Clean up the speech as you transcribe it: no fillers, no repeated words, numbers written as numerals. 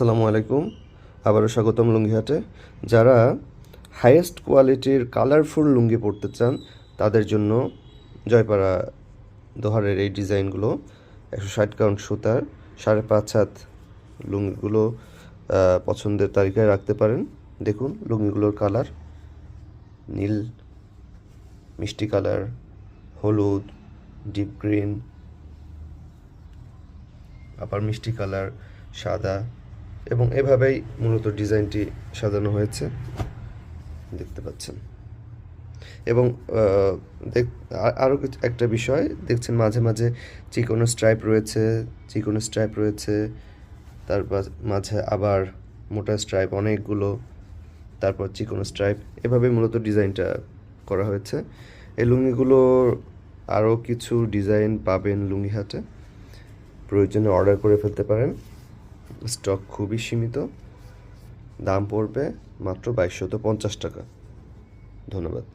আসসালামু আলাইকুম, আবারও স্বাগতম লুঙ্গিহাটে। যারা হাইয়েস্ট কোয়ালিটির কালারফুল লুঙ্গি পরতে চান তাদের জন্য জয়পাড়া দোহারের এই ডিজাইনগুলো 160 কাউন্ট সুতার 5.5 হাত লুঙ্গিগুলো পছন্দের তালিকায় রাখতে পারেন। দেখুন লুঙ্গিগুলোর কালার নীল, মিষ্টি কালার, হলুদ, ডিপ গ্রিন, আবার মিষ্টি কালার, সাদা, এবং এভাবেই মূলত ডিজাইনটি সাজানো হয়েছে দেখতে পাচ্ছেন। এবং আরও একটা বিষয় দেখছেন, মাঝে মাঝে চিকনো স্ট্রাইপ রয়েছে, তার মাঝে আবার মোটা স্ট্রাইপ অনেকগুলো, তারপর চিকনো স্ট্রাইপ, এভাবে মূলত ডিজাইনটা করা হয়েছে। এই লুঙ্গিগুলোর আরও কিছু ডিজাইন পাবেন লুঙ্গিহাটে, প্রয়োজনে অর্ডার করে ফেলতে পারেন। স্টক খুবই সীমিত, দাম পড়বে মাত্র 2250 টাকা। ধন্যবাদ।